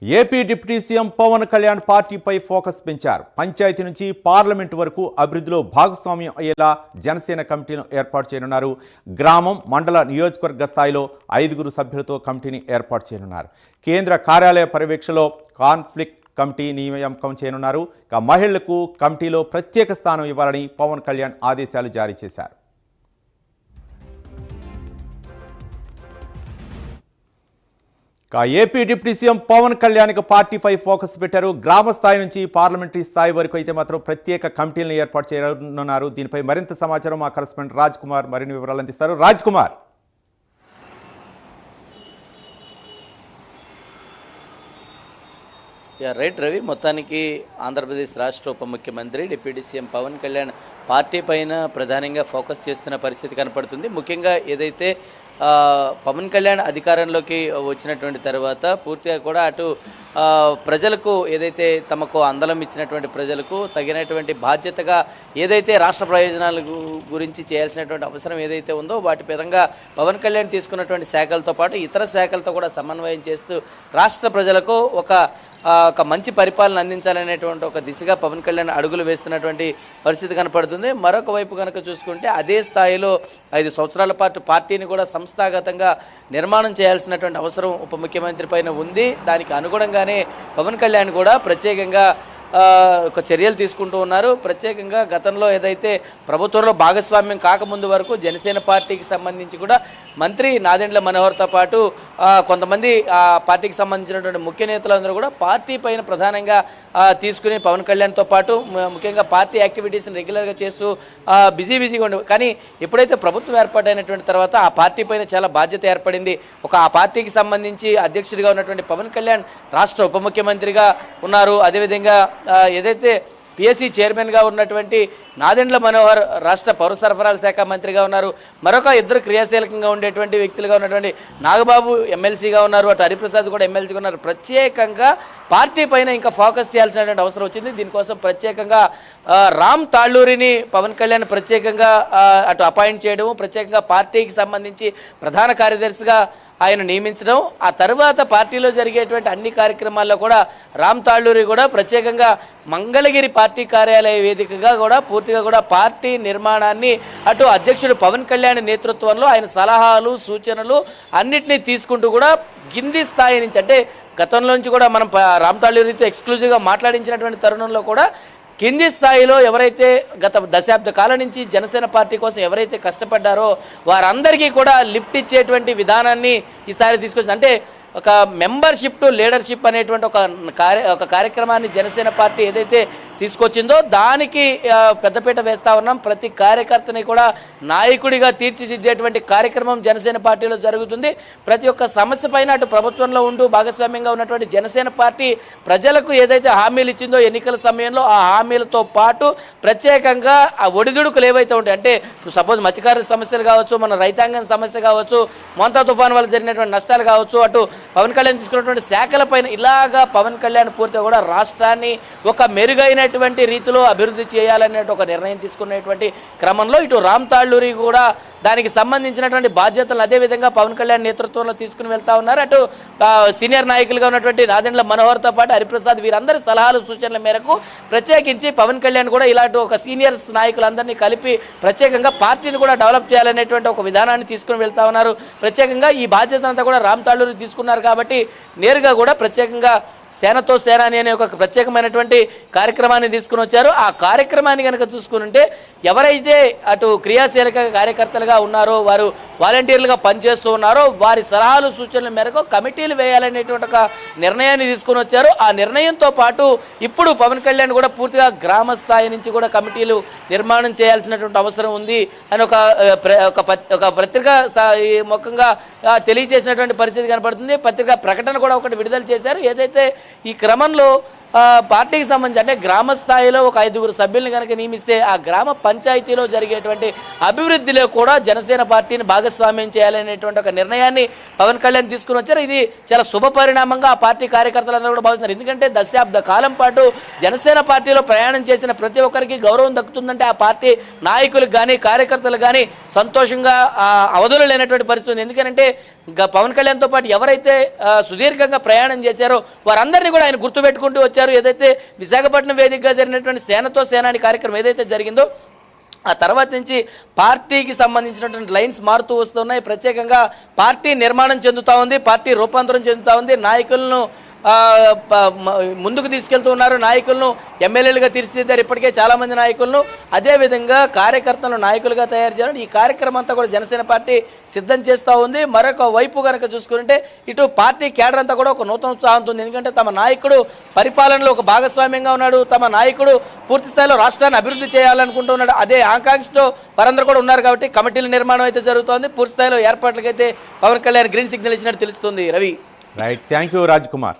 AP deputy CM Pawan Kalyan పార్టీపై focus పెంచారు. పంచాయతీ నుంచి పార్లమెంటు వరకు అభివృద్ధిలో భాగస్వామ్యం అయ్యేలా జనసేన కమిటీని ఏర్పాటు చేయనున్నారు. గ్రామం, మండల, నియోజకవర్గ స్థాయిలో 5 సభ్యులతో కమిటీని ఏర్పాటు చేయనున్నారు. కేంద్ర కార్యాలయ పర్యవేక్షణలో కాన్ఫ్లిక్ట్ కమిటీ నియామకం చేయనున్నారు. మహిళలకు కమిటీలో ప్రత్యేక స్థానం ఇవ్వాలని పవన్ కళ్యాణ్ ఆదేశాలు జారీ చేశారు. AP deputy CM Pawan Kalyan పార్టీపై ఫోకస్ పెట్టారు. గ్రామ స్థాయి నుంచి పార్లమెంటరీ స్థాయి వరకు అయితే మాత్రం ప్రత్యేక కమిటీలను ఏర్పాటు చేయనున్నారు. దీనిపై మరింత సమాచారం మా కరెస్పాండెంట్ రాజ్ కుమార్ మరిన్ని వివరాలు అందిస్తారు. రాజ్ కుమార్. రైట్ రవి, మొత్తానికి ఆంధ్రప్రదేశ్ రాష్ట్ర ఉప ముఖ్యమంత్రి deputy CM Pawan Kalyan party పైన ప్రధానంగా ఫోకస్ చేస్తున్న పరిస్థితి కనపడుతుంది. ముఖ్యంగా ఏదైతే పవన్ కళ్యాణ్ అధికారంలోకి వచ్చినటువంటి తర్వాత పూర్తిగా కూడా అటు ప్రజలకు ఏదైతే తమకు అందలం ఇచ్చినటువంటి ప్రజలకు తగినటువంటి బాధ్యతగా ఏదైతే రాష్ట్ర ప్రయోజనాల గురించి చేయాల్సినటువంటి అవసరం ఏదైతే ఉందో వాటి పరంగా పవన్ కళ్యాణ్ తీసుకున్నటువంటి శాఖలతో పాటు ఇతర శాఖలతో కూడా సమన్వయం చేస్తూ రాష్ట్ర ప్రజలకు ఒక మంచి పరిపాలన అందించాలనేటువంటి ఒక దిశగా పవన్ కళ్యాణ్ అడుగులు వేస్తున్నటువంటి పరిస్థితి కనపడుతుంది. మరొక వైపు కనుక చూసుకుంటే అదే స్థాయిలో 5 సంవత్సరాల పాటు పార్టీని కూడా సంస్థాగతంగా నిర్మాణం చేయాల్సినటువంటి అవసరం ఉప ముఖ్యమంత్రి పైన ఉంది. దానికి అనుగుణంగానే పవన్ కళ్యాణ్ కూడా ప్రత్యేకంగా ఒక చర్యలు తీసుకుంటూ ఉన్నారు. ప్రత్యేకంగా గతంలో ఏదైతే ప్రభుత్వంలో భాగస్వామ్యం కాకముందు వరకు జనసేన పార్టీకి సంబంధించి కూడా మంత్రి నాదెండ్ల మనోహర్తో పాటు కొంతమంది పార్టీకి సంబంధించినటువంటి ముఖ్య నేతలందరూ కూడా పార్టీ పైన ప్రధానంగా తీసుకుని పవన్ కళ్యాణ్తో పాటు ముఖ్యంగా పార్టీ యాక్టివిటీస్ని రెగ్యులర్గా చేస్తూ బిజీగా ఉండే. కానీ ఎప్పుడైతే ప్రభుత్వం ఏర్పాటైనటువంటి తర్వాత ఆ పార్టీ పైన చాలా బాధ్యత ఏర్పడింది. ఆ పార్టీకి సంబంధించి అధ్యక్షుడిగా ఉన్నటువంటి పవన్ కళ్యాణ్ రాష్ట్ర ఉప ముఖ్యమంత్రిగా ఉన్నారు. అదేవిధంగా ఏదైతే పిఎస్సి చైర్మన్గా ఉన్నటువంటి నాదెండ్ల మనోహర్ రాష్ట్ర పౌర సరఫరాల శాఖ మంత్రిగా ఉన్నారు. మరొక 2 క్రియాశీలకంగా ఉండేటువంటి వ్యక్తులుగా ఉన్నటువంటి నాగబాబు ఎమ్మెల్సీగా ఉన్నారు. అటు హరిప్రసాద్ కూడా ఎమ్మెల్సీగా ఉన్నారు. ప్రత్యేకంగా పార్టీ పైన ఇంకా ఫోకస్ చేయాల్సినటువంటి అవసరం వచ్చింది. దీనికోసం ప్రత్యేకంగా రామ్ తాళ్ళూరిని పవన్ కళ్యాణ్ ప్రత్యేకంగా అటు అపాయింట్ చేయడం, ప్రత్యేకంగా పార్టీకి సంబంధించి ప్రధాన కార్యదర్శిగా ఆయన నియమించడం, ఆ తర్వాత పార్టీలో జరిగేటువంటి అన్ని కార్యక్రమాల్లో కూడా రామ్ తాళ్ళూరి కూడా ప్రత్యేకంగా మంగళగిరి పార్టీ కార్యాలయ వేదికగా కూడా పూర్తిగా కూడా పార్టీ నిర్మాణాన్ని అటు అధ్యక్షుడు పవన్ కళ్యాణ్ నేతృత్వంలో ఆయన సలహాలు సూచనలు అన్నిటినీ తీసుకుంటూ కూడా కింది స్థాయి నుంచి అంటే గతంలో నుంచి కూడా మనం రామ్ తాళ్ళూరితో ఎక్స్క్లూజివ్గా మాట్లాడించినటువంటి తరుణంలో కూడా కింది స్థాయిలో ఎవరైతే గత దశాబ్ద కాలం నుంచి జనసేన పార్టీ కోసం ఎవరైతే కష్టపడ్డారో వారందరికీ కూడా లిఫ్ట్ ఇచ్చేటువంటి విధానాన్ని ఈసారి తీసుకొచ్చింది. అంటే ఒక మెంబర్షిప్ టు లీడర్షిప్ అనేటువంటి ఒక కార్యక్రమాన్ని జనసేన పార్టీ ఏదైతే తీసుకొచ్చిందో దానికి పెద్దపీట వేస్తా ఉన్నాం. ప్రతి కార్యకర్తని కూడా నాయకుడిగా తీర్చిదిద్దేటువంటి కార్యక్రమం జనసేన పార్టీలో జరుగుతుంది. ప్రతి ఒక్క సమస్య పైన అటు ప్రభుత్వంలో ఉంటూ భాగస్వామ్యంగా ఉన్నటువంటి జనసేన పార్టీ ప్రజలకు ఏదైతే హామీలు ఇచ్చిందో ఎన్నికల సమయంలో ఆ హామీలతో పాటు ప్రత్యేకంగా ఆ ఒడిదుడుకులు ఏవైతే ఉంటాయి అంటే సపోజ్ మత్స్యకారుల సమస్యలు కావచ్చు, మన రైతాంగం సమస్య కావచ్చు, మోంతా తుఫాన్ వల్ల జరిగినటువంటి నష్టాలు కావచ్చు, అటు పవన్ కళ్యాణ్ తీసుకున్నటువంటి శాఖలపైన ఇలాగా పవన్ కళ్యాణ్ పూర్తిగా కూడా రాష్ట్రాన్ని ఒక మెరుగైనటువంటి రీతిలో అభివృద్ధి చేయాలనే ఒక నిర్ణయం తీసుకునేటువంటి క్రమంలో ఇటు రామ్ తాళ్ళూరి కూడా దానికి సంబంధించినటువంటి బాధ్యతలు అదేవిధంగా పవన్ కళ్యాణ్ నేతృత్వంలో తీసుకుని వెళ్తా ఉన్నారు. అటు సీనియర్ నాయకులుగా ఉన్నటువంటి నాదెండ్ల మనోహర్తో పాటు హరిప్రసాద్ వీరందరి సలహాలు సూచనల మేరకు ప్రత్యేకించి పవన్ కళ్యాణ్ కూడా ఇలాంటి ఒక సీనియర్స్ నాయకులందరినీ కలిపి ప్రత్యేకంగా పార్టీని కూడా డెవలప్ చేయాలనేటువంటి ఒక విధానాన్ని తీసుకుని వెళ్తా ఉన్నారు. ప్రత్యేకంగా ఈ బాధ్యత అంతా కూడా రామ్ తాళ్ళూరి తీసుకున్నారు కాబట్టి నేరుగా కూడా ప్రత్యేకంగా సేనతో సేనాని అనే ఒక ప్రత్యేకమైనటువంటి కార్యక్రమాన్ని తీసుకుని వచ్చారు. ఆ కార్యక్రమాన్ని కనుక చూసుకుంటే ఎవరైతే అటు క్రియాశీలక కార్యకర్తలుగా ఉన్నారో వారు వాలంటీర్లుగా పనిచేస్తూ ఉన్నారో వారి సలహాలు సూచనల మేరకు కమిటీలు వేయాలనేటువంటి ఒక నిర్ణయాన్ని తీసుకుని వచ్చారు. ఆ నిర్ణయంతో పాటు ఇప్పుడు పవన్ కళ్యాణ్ కూడా పూర్తిగా గ్రామ స్థాయి నుంచి కూడా కమిటీలు నిర్మాణం చేయాల్సినటువంటి అవసరం ఉంది అని ఒక పత్రిక ముఖంగా తెలియజేసినటువంటి పరిస్థితి కనపడుతుంది. పత్రికా ప్రకటన కూడా ఒకటి విడుదల చేశారు. ఏదైతే ఈ క్రమంలో పార్టీకి సంబంధించి అంటే గ్రామ స్థాయిలో ఒక 5గురు సభ్యులను కనుక నియమిస్తే ఆ గ్రామ పంచాయతీలో జరిగేటువంటి అభివృద్ధిలో కూడా జనసేన పార్టీని భాగస్వామ్యం చేయాలనేటువంటి ఒక నిర్ణయాన్ని పవన్ కళ్యాణ్ తీసుకుని వచ్చారు. ఇది చాలా శుభ పరిణామంగా ఆ పార్టీ కార్యకర్తలందరూ కూడా భావిస్తున్నారు. ఎందుకంటే దశాబ్ద కాలం పాటు జనసేన పార్టీలో ప్రయాణం చేసిన ప్రతి ఒక్కరికి గౌరవం దక్కుతుందంటే ఆ పార్టీ నాయకులకు కానీ కార్యకర్తలకు కానీ సంతోషంగా అవధులు లేనటువంటి పరిస్థితి. ఎందుకంటే పవన్ కళ్యాణ్తో పాటు ఎవరైతే సుదీర్ఘంగా ప్రయాణం చేశారో వారందరినీ కూడా ఆయన గుర్తుపెట్టుకుంటూ వచ్చారు. ఏదైతే విశాఖపట్నం వేదికగా జరిగినటువంటి సేనతో సేనాని కార్యక్రమం ఏదైతే జరిగిందో ఆ తర్వాత నుంచి పార్టీకి సంబంధించినటువంటి లైన్స్ మారుతూ వస్తున్నాయి. ప్రత్యేకంగా పార్టీ నిర్మాణం చెందుతూ ఉంది, పార్టీ రూపాంతరం చెందుతూ ఉంది. నాయకులను ముందుకు తీసుకెళ్తూ ఉన్నారు, నాయకులను ఎమ్మెల్యేలుగా తీర్చిదిద్దారు ఇప్పటికే చాలామంది నాయకులను. అదేవిధంగా కార్యకర్తలను నాయకులుగా తయారు చేయాలని ఈ కార్యక్రమం అంతా కూడా జనసేన పార్టీ సిద్ధం చేస్తూ ఉంది. మరొక వైపు కనుక చూసుకుంటే ఇటు పార్టీ కేడర్ అంతా కూడా ఒక నూతన ఉత్సాహం ఉంది. ఎందుకంటే తమ నాయకుడు పరిపాలనలో ఒక భాగస్వామ్యంగా ఉన్నాడు, తమ నాయకుడు పూర్తి స్థాయిలో రాష్ట్రాన్ని అభివృద్ధి చేయాలనుకుంటూ ఉన్నాడు. అదే ఆకాంక్షతో వారందరూ కూడా ఉన్నారు కాబట్టి కమిటీల నిర్మాణం అయితే జరుగుతోంది. పూర్తి స్థాయిలో ఏర్పాట్లకైతే పవన్ కళ్యాణ్ గ్రీన్ సిగ్నల్ ఇచ్చినట్టు తెలుస్తుంది. Ravi right, thank you Raj Kumar.